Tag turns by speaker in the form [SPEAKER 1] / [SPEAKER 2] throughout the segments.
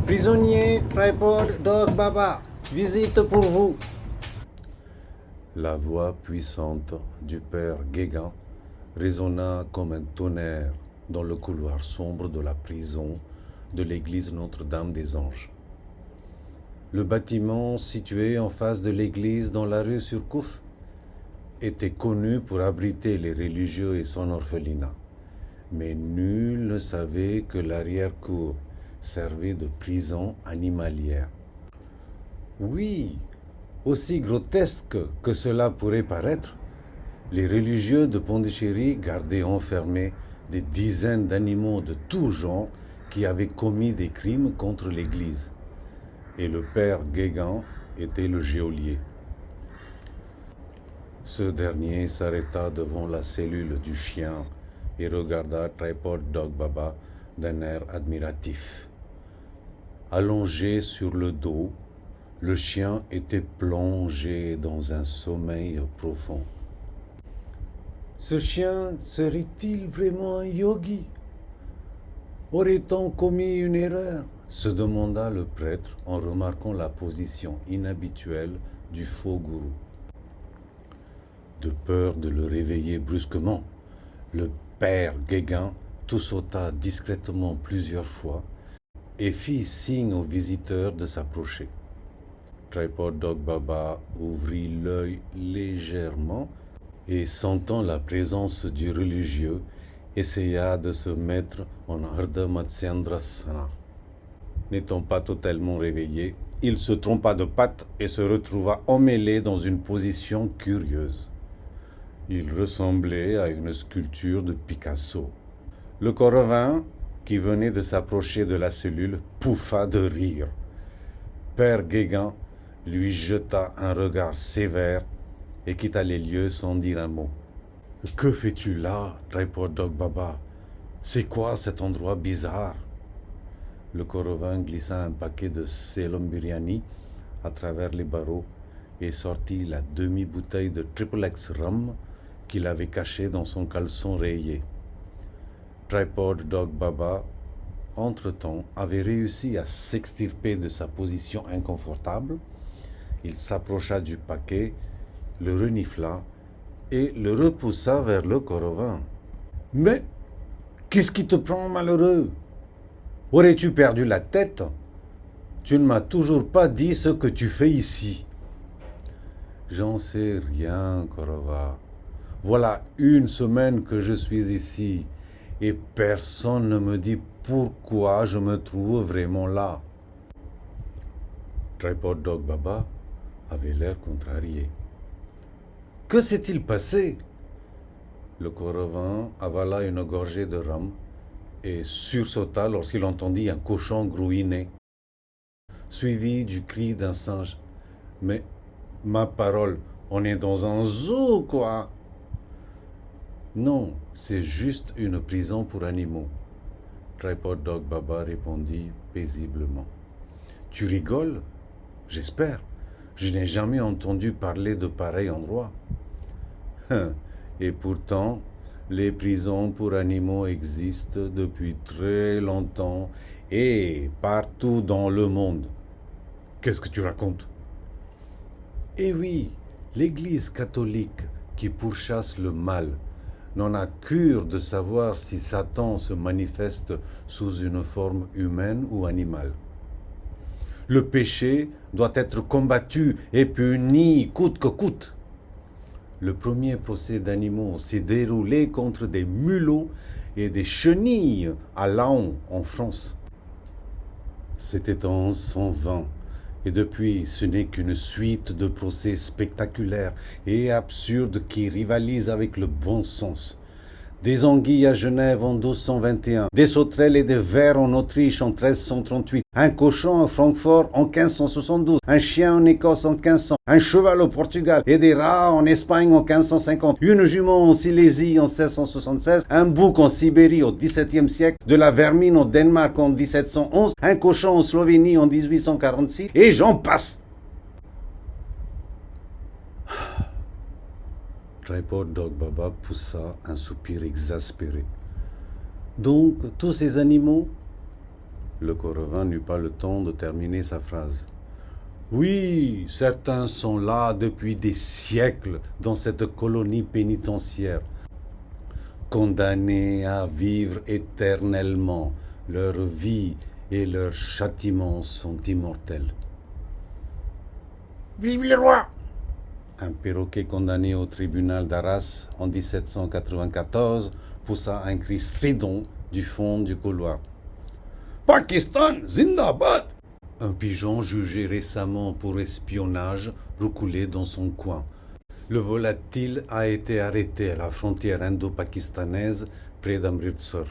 [SPEAKER 1] Prisonnier, tripod, dog, baba, visite pour vous. La voix puissante du père Guégan résonna comme un tonnerre dans le couloir sombre de la prison de l'église Notre-Dame des Anges. Le bâtiment situé en face de l'église dans la rue Surcouf était connu pour abriter les religieux et son orphelinat. Mais nul ne savait que l'arrière-cour servait de prison animalière. Oui, aussi grotesque que cela pourrait paraître, les religieux de Pondichéry gardaient enfermés des dizaines d'animaux de tout genre qui avaient commis des crimes contre l'Église. Et le père Guégan était le geôlier. Ce dernier s'arrêta devant la cellule du chien et regarda Tripod Dog Baba d'un air admiratif. Allongé sur le dos, le chien était plongé dans un sommeil profond. Ce chien serait-il vraiment un yogi? Aurait-on commis une erreur? Se demanda le prêtre en remarquant la position inhabituelle du faux gourou. De peur de le réveiller brusquement, le père Guégan tout sauta discrètement plusieurs fois et fit signe aux visiteurs de s'approcher. Tripod Dog Baba ouvrit l'œil légèrement et, sentant la présence du religieux, essaya de se mettre en Ardha Matsyendrasana. N'étant pas totalement réveillé, il se trompa de patte et se retrouva emmêlé dans une position curieuse. Il ressemblait à une sculpture de Picasso. Le Correvin, qui venait de s'approcher de la cellule, pouffa de rire. Père Guégan lui jeta un regard sévère et quitta les lieux sans dire un mot. « Que fais-tu là, Tripod Dog Baba? C'est quoi cet endroit bizarre ?» Le Correvin glissa un paquet de Ceylon Biryani à travers les barreaux et sortit la demi-bouteille de Triple X Rum qu'il avait cachée dans son caleçon rayé. Tripod Dog Baba, entre-temps, avait réussi à s'extirper de sa position inconfortable. Il s'approcha du paquet, le renifla et le repoussa vers le Correvin. « Mais qu'est-ce qui te prend, malheureux? Aurais-tu perdu la tête? Tu ne m'as toujours pas dit ce que tu fais ici. »« J'en sais rien, Corova. Voilà une semaine que je suis ici et personne ne me dit pourquoi je me trouve vraiment là. » Tripod Dog Baba avait l'air contrarié. « Que s'est-il passé ?» Le Correvin avala une gorgée de rhum et sursauta lorsqu'il entendit un cochon grouiner, suivi du cri d'un singe. « Mais, ma parole, on est dans un zoo, quoi !»« Non, c'est juste une prison pour animaux. » Tripod Dog Baba répondit paisiblement. « Tu rigoles? J'espère. Je n'ai jamais entendu parler de pareil endroit. » Et pourtant, les prisons pour animaux existent depuis très longtemps et partout dans le monde. Qu'est-ce que tu racontes? Eh oui, l'Église catholique qui pourchasse le mal n'en a cure de savoir si Satan se manifeste sous une forme humaine ou animale. Le péché doit être combattu et puni coûte que coûte. Le premier procès d'animaux s'est déroulé contre des mulots et des chenilles à Laon, en France. C'était en 1120, et depuis, ce n'est qu'une suite de procès spectaculaires et absurdes qui rivalisent avec le bon sens. Des anguilles à Genève en 1221, des sauterelles et des vers en Autriche en 1338, un cochon à Francfort en 1572, un chien en Écosse en 1500, un cheval au Portugal et des rats en Espagne en 1550, une jument en Silésie en 1676, un bouc en Sibérie au XVIIe siècle, de la vermine au Danemark en 1711, un cochon en Slovénie en 1846, et j'en passe. Tripod Dog Baba poussa un soupir exaspéré. « Donc, tous ces animaux, Le Correvin n'eut pas le temps de terminer sa phrase. Oui, certains sont là depuis des siècles dans cette colonie pénitentiaire, condamnés à vivre éternellement. Leur vie et leur châtiment sont immortels.
[SPEAKER 2] Vive le roi!
[SPEAKER 1] Un perroquet condamné au tribunal d'Arras en 1794 poussa un cri strident du fond du couloir. Pakistan, Zindabad! Un pigeon jugé récemment pour espionnage recoulait dans son coin. Le volatile a été arrêté à la frontière indo-pakistanaise près d'Amritsar.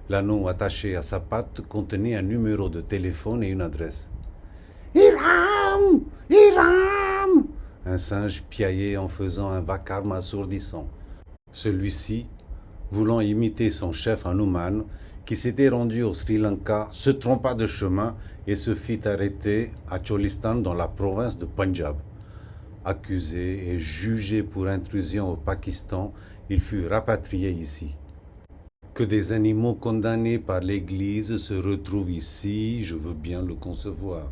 [SPEAKER 1] L'anneau attaché à sa patte contenait un numéro de téléphone et une adresse. Iram! Iram! Un singe piaillait en faisant un vacarme assourdissant. Celui-ci, voulant imiter son chef Hanuman, qui s'était rendu au Sri Lanka, se trompa de chemin et se fit arrêter à Cholistan dans la province de Punjab. Accusé et jugé pour intrusion au Pakistan, il fut rapatrié ici. Que des animaux condamnés par l'Église se retrouvent ici, je veux bien le concevoir.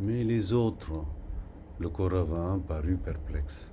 [SPEAKER 1] Mais les autres, le Correvin parut perplexe.